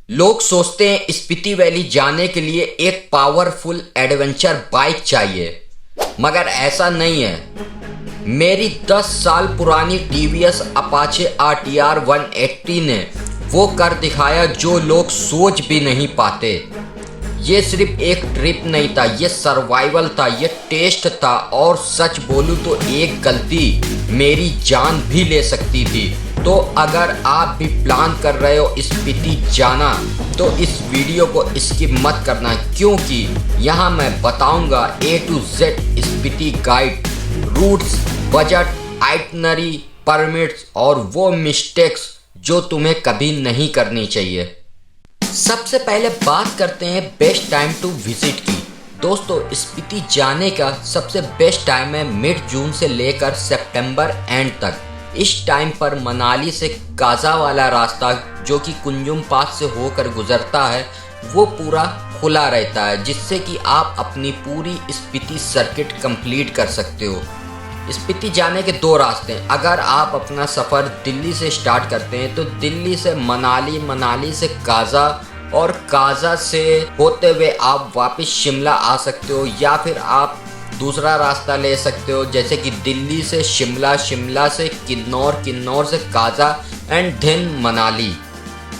लोग सोचते हैं स्पीति वैली जाने के लिए एक पावरफुल एडवेंचर बाइक चाहिए, मगर ऐसा नहीं है। मेरी 10 साल पुरानी टीवीएस अपाचे RTR 180 ने वो कर दिखाया जो लोग सोच भी नहीं पाते। ये सिर्फ एक ट्रिप नहीं था, ये सर्वाइवल था, ये टेस्ट था, और सच बोलूं तो एक गलती मेरी जान भी ले सकती थी। तो अगर आप भी प्लान कर रहे हो स्पीति जाना तो इस वीडियो को स्किप मत करना, क्योंकि यहाँ मैं बताऊंगा A to Z Spiti guide, routes, budget, itinerary, permits और वो मिस्टेक्स जो तुम्हें कभी नहीं करनी चाहिए। सबसे पहले बात करते हैं बेस्ट टाइम टू विजिट की। दोस्तों, स्पीति जाने का सबसे बेस्ट टाइम है मिड जून से लेकर सितंबर एंड तक। इस टाइम पर मनाली से काजा वाला रास्ता जो कि कुंजुम पास से होकर गुजरता है वो पूरा खुला रहता है, जिससे कि आप अपनी पूरी स्पीति सर्किट कंप्लीट कर सकते हो। स्पीति जाने के 2 रास्ते हैं। अगर आप अपना सफ़र दिल्ली से स्टार्ट करते हैं तो दिल्ली से मनाली, मनाली से काजा और काजा से होते हुए आप वापस शिमला आ सकते हो, या फिर आप दूसरा रास्ता ले सकते हो जैसे कि दिल्ली से शिमला, शिमला से किन्नौर, किन्नौर से काजा एंड देन मनाली।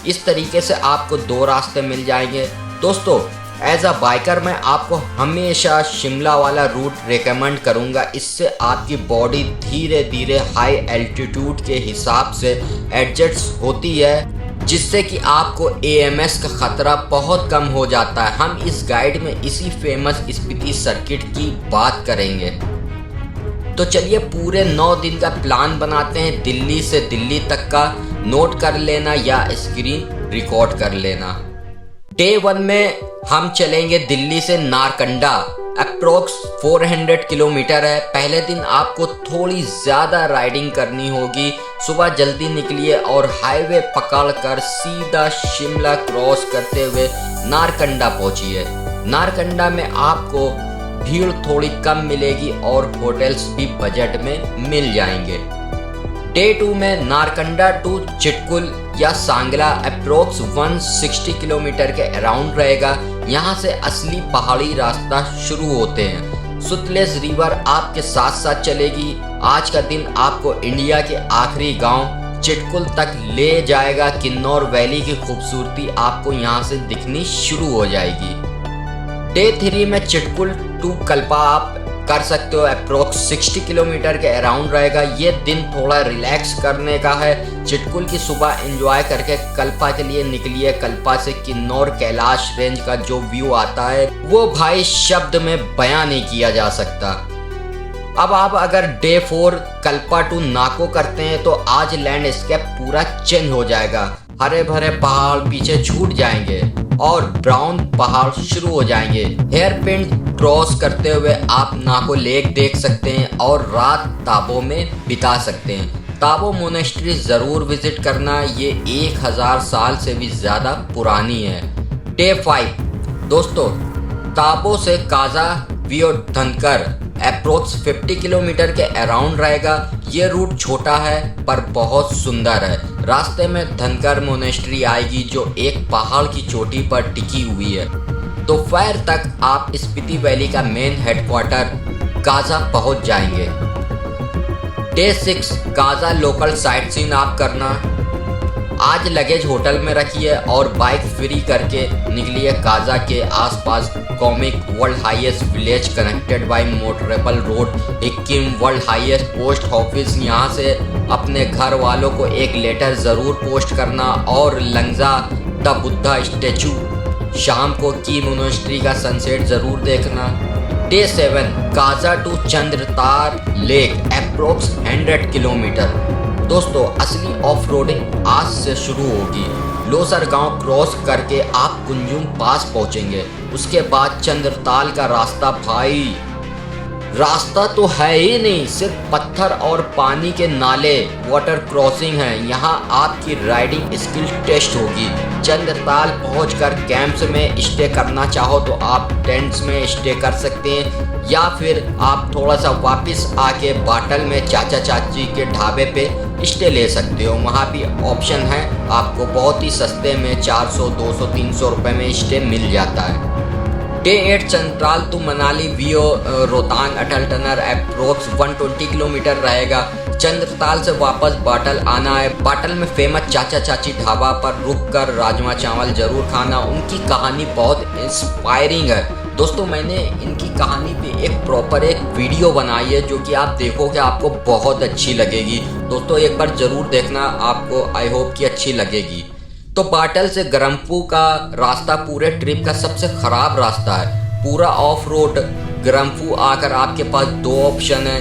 इस तरीके से आपको 2 रास्ते मिल जाएंगे। दोस्तों, एज अ बाइकर मैं आपको हमेशा शिमला वाला रूट रेकमेंड करूंगा। इससे आपकी बॉडी धीरे धीरे हाई एल्टीट्यूड के हिसाब से एडजस्ट होती है, जिससे कि आपको AMS का खतरा बहुत कम हो जाता है। हम इस गाइड में इसी फेमस स्पीति सर्किट की बात करेंगे। तो चलिए पूरे 9 दिन का प्लान बनाते हैं, दिल्ली से दिल्ली तक का। नोट कर लेना या स्क्रीन रिकॉर्ड कर लेना। डे 1 में हम चलेंगे दिल्ली से नारकंडा, अप्रोक्स 400 किलोमीटर है। पहले दिन आपको थोड़ी ज़्यादा राइडिंग करनी होगी। सुबह जल्दी निकलिए और हाईवे पकड़कर सीधा शिमला क्रॉस करते हुए नारकंडा पहुंचिए। नारकंडा में आपको भीड़ थोड़ी कम मिलेगी और होटल्स भी बजट में मिल जाएंगे। डे 2 में नारकंडा टू चिटकुल या सांगला अप्रोक्स 160 किलोमीटर के अराउंड रहेगा। यहाँ से असली पहाड़ी रास्ता शुरू होते हैं। सुतलेज रिवर आपके साथ साथ चलेगी। आज का दिन आपको इंडिया के आखिरी गांव चिटकुल तक ले जाएगा। किन्नौर वैली की खूबसूरती आपको यहाँ से दिखनी शुरू हो जाएगी। डे 3 में चिटकुल टू कल्पा आप कर सकते हो, अप्रोक्स 60 किलोमीटर के अराउंड रहेगा। ये दिन थोड़ा रिलैक्स करने का है। चिटकुल की सुबह एंजॉय करके कल्पा के लिए निकलिए। कल्पा से किन्नौर कैलाश रेंज का जो व्यू आता है वो भाई शब्द में बयां नहीं किया जा सकता। अब आप अगर डे 4 कल्पा टू नाको करते हैं तो आज लैंडस्केप पूरा चेंज हो जाएगा। हरे भरे पहाड़ पीछे छूट जाएंगे और ब्राउन पहाड़ शुरू हो जाएंगे। हेयर पिन क्रॉस करते हुए आप नाको लेक देख सकते हैं और रात ताबो में बिता सकते हैं। ताबो मोनेस्ट्री ज़रूर विजिट करना, ये 1000 साल से भी ज़्यादा पुरानी है। डे 5 दोस्तों, ताबो से काजा वियो धनकर अप्रोक्स 50 किलोमीटर के अराउंड रहेगा। ये रूट छोटा है पर बहुत सुंदर है। रास्ते में धनकर मोनेस्ट्री आएगी जो एक पहाड़ की चोटी पर टिकी हुई है। दोपहर तक आप स्पीति वैली का मेन हेडक्वार्टर काजा पहुंच जाएंगे। Day 6 Kaza local sight seen आप करना। आज लगेज होटल में रखिए और बाइक फ्री करके निकलिए काजा के आसपास। Comic world highest village connected by motorable road, Hikkim world highest post office. यहाँ से अपने घर वालों को एक लेटर ज़रूर पोस्ट करना। और लंगजा द बुद्धा स्टैचू, शाम को की मोनेस्ट्री का सनसेट ज़रूर देखना। Day 7 Kaza to Chandratal lake approx 100 किलोमीटर। दोस्तों, असली ऑफ रोडिंग आज से शुरू होगी। लोसर गांव क्रॉस करके आप कुंजुम पास पहुंचेंगे। उसके बाद चंद्रताल का रास्ता, भाई रास्ता तो है ही नहीं, सिर्फ पत्थर और पानी के नाले, वाटर क्रॉसिंग है। यहाँ आपकी राइडिंग स्किल टेस्ट होगी। चंद्रताल पहुंचकर कैंप्स में स्टे करना चाहो तो आप टेंट्स में स्टे कर सकते हैं, या फिर आप थोड़ा सा वापस आके बाटल में चाचा चाची के ढाबे पे स्टे ले सकते हो। वहाँ भी ऑप्शन है, आपको बहुत ही सस्ते में 400, 200, 300 रुपये में स्टे मिल जाता है। डे 8 चंद्राल टू मनाली वियो रोहतांग अटल टनल अप्रोक्स 120 किलोमीटर रहेगा। चंद्रताल से वापस बाटल आना है। बाटल में फेमस चाचा चाची ढाबा पर रुककर राजमा चावल जरूर खाना। उनकी कहानी बहुत इंस्पायरिंग है दोस्तों। मैंने इनकी कहानी पे एक वीडियो बनाई है जो कि आप देखोगे आपको बहुत अच्छी लगेगी दोस्तों। एक बार जरूर देखना, आपको आई होप कि अच्छी लगेगी। तो बाटल से गरमपू का रास्ता पूरे ट्रिप का सबसे खराब रास्ता है। पूरा ऑफ रोड। गरमपू आकर आपके पास दो ऑप्शन है,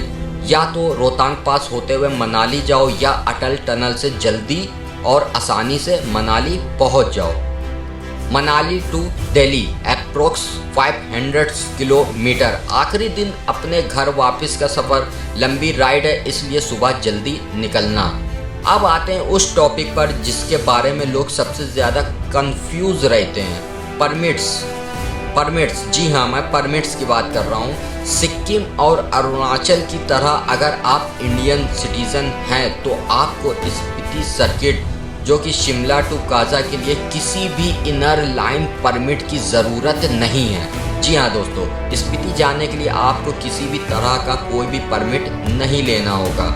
या तो रोहतांग पास होते हुए मनाली जाओ या अटल टनल से जल्दी और आसानी से मनाली पहुंच जाओ। Manali to Delhi approx 500 kilometre. आखिरी दिन अपने घर वापस का सफ़र। लंबी राइड है इसलिए सुबह जल्दी निकलना। अब आते हैं उस टॉपिक पर जिसके बारे में लोग सबसे ज़्यादा कंफ्यूज रहते हैं, परमिट्स। जी हाँ, मैं परमिट्स की बात कर रहा हूँ। सिक्किम और अरुणाचल की तरह अगर आप इंडियन सिटीज़न हैं तो आपको स्पीति सर्किट जो कि शिमला टू काजा के लिए किसी भी इनर लाइन परमिट की ज़रूरत नहीं है। जी हाँ दोस्तों, स्पीति जाने के लिए आपको किसी भी तरह का कोई भी परमिट नहीं लेना होगा।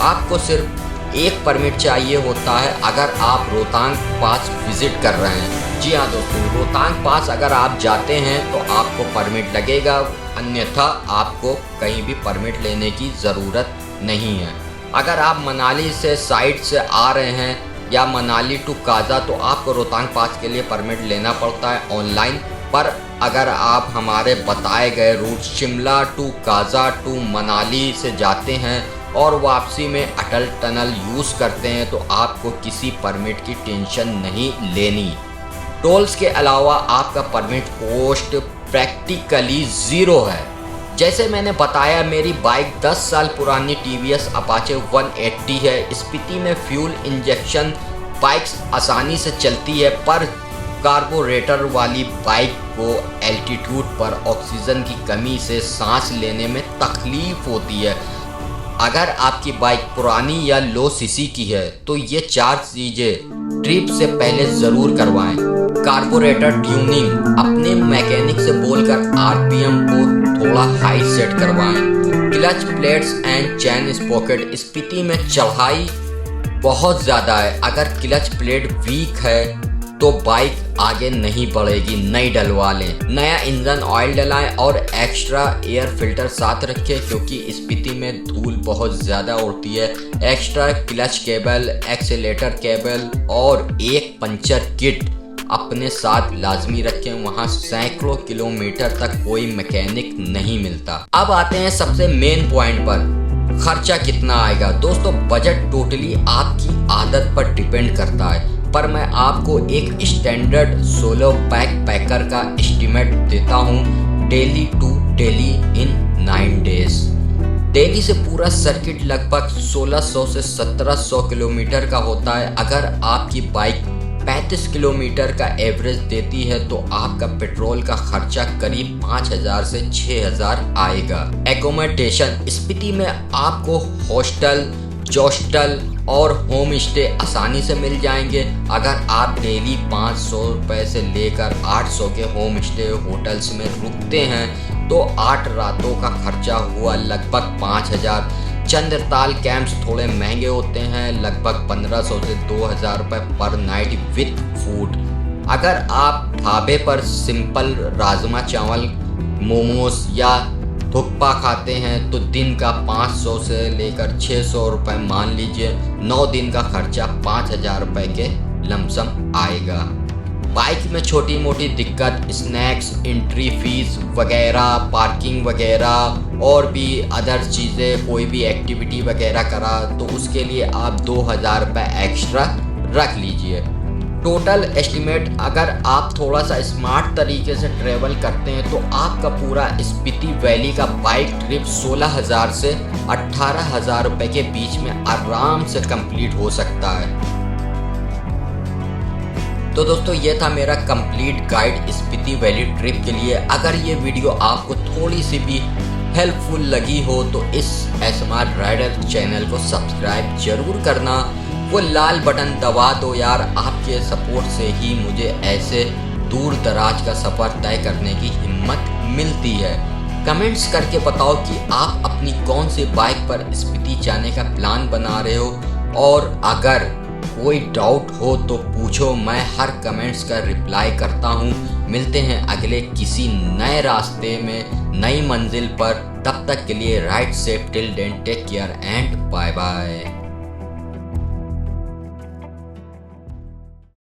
आपको सिर्फ एक परमिट चाहिए होता है अगर आप रोहतांग पास विजिट कर रहे हैं। जी हाँ दोस्तों, रोहतांग पास अगर आप जाते हैं तो आपको परमिट लगेगा, अन्यथा आपको कहीं भी परमिट लेने की ज़रूरत नहीं है। अगर आप मनाली से साइड से आ रहे हैं या मनाली टू काजा तो आपको रोहतांग पास के लिए परमिट लेना पड़ता है ऑनलाइन। पर अगर आप हमारे बताए गए route Shimla to Kaza to Manali से जाते हैं और वापसी में अटल टनल यूज़ करते हैं तो आपको किसी परमिट की टेंशन नहीं लेनी। टोल्स के अलावा आपका परमिट कॉस्ट प्रैक्टिकली ज़ीरो है। जैसे मैंने बताया, मेरी बाइक 10 साल पुरानी TVS अपाचे 180 है। स्पीति में फ्यूल इंजेक्शन बाइक्स आसानी से चलती है, पर कार्बोरेटर वाली बाइक को एल्टीट्यूड पर ऑक्सीजन की कमी से सांस लेने में तकलीफ होती है। अगर आपकी बाइक पुरानी या लो सीसी की है तो ये 4 चीज़ें ट्रिप से पहले ज़रूर करवाएं। कार्बोरेटर ट्यूनिंग, अपने मैकेनिक से बोलकर RPM को थोड़ा हाई सेट करवाएं। Clutch plates and chain sprocket, Spiti में चढ़ाई बहुत ज़्यादा है। अगर क्लच प्लेट वीक है तो बाइक आगे नहीं बढ़ेगी, नई डलवा लें। नया इंजन ऑयल डलाएं और एक्स्ट्रा एयर फिल्टर साथ रखें क्योंकि स्पीति में धूल बहुत ज़्यादा उड़ती है। Extra clutch cable, accelerator cable और एक पंचर किट अपने साथ लाजमी रखें। वहाँ सैकड़ों किलोमीटर तक कोई मैकेनिक नहीं मिलता। अब आते हैं सबसे मेन पॉइंट पर, खर्चा कितना आएगा। दोस्तों, बजट टोटली आपकी आदत पर डिपेंड करता है, पर मैं आपको एक स्टैंडर्ड सोलो पैकर का एस्टीमेट देता हूँ। Delhi to Delhi in 9 days. Delhi से पूरा सर्किट लगभग 1600 से 1700 किलोमीटर का होता है। अगर आपकी बाइक 35 किलोमीटर का एवरेज देती है तो आपका पेट्रोल का खर्चा करीब 5000 से 6000 आएगा। एकोमोडेशन, स्पीति में आपको हॉस्टल, हॉस्टल और होम स्टे आसानी से मिल जाएंगे। अगर आप डेली 500 रुपये से लेकर 800 के होम स्टे होटल्स में रुकते हैं तो 8 रातों का खर्चा हुआ लगभग 5000। चंद्रताल कैंप्स थोड़े महंगे होते हैं, लगभग 1500 से 2000 रुपये पर नाइट विथ फूड। अगर आप ढाबे पर सिंपल राजमा चावल, मोमोज या थुक्पा खाते हैं तो दिन का 500 से लेकर 600 रुपये मान लीजिए। 9 दिन का खर्चा 5000 रुपये के लमसम आएगा। बाइक में छोटी मोटी दिक्कत, स्नैक्स, एंट्री फीस वगैरह, पार्किंग वगैरह और भी अदर चीज़ें, कोई भी एक्टिविटी वगैरह करा तो उसके लिए आप 2000 रुपये एक्स्ट्रा रख लीजिए। टोटल एस्टिमेट, अगर आप थोड़ा सा स्मार्ट तरीके से ट्रेवल करते हैं तो आपका पूरा स्पीति वैली का बाइक ट्रिप 16000 से 18000 रुपये के बीच में आराम से कंप्लीट हो सकता है। तो दोस्तों, ये था मेरा complete guide Spiti valley trip के लिए। अगर ये वीडियो आपको थोड़ी सी भी हेल्पफुल लगी हो तो इस एसएमआर राइडर चैनल को सब्सक्राइब जरूर करना। वो लाल बटन दबा दो यार, आपके सपोर्ट से ही मुझे ऐसे दूर दराज का सफ़र तय करने की हिम्मत मिलती है। कमेंट्स करके बताओ कि आप अपनी कौन सी बाइक पर स्पीति जाने का प्लान बना रहे हो, और अगर कोई डाउट हो तो पूछो, मैं हर कमेंट्स का रिप्लाई करता हूँ। मिलते हैं अगले किसी नए रास्ते में, नई मंजिल पर। तब तक के लिए ride safe till then, take care and bye bye.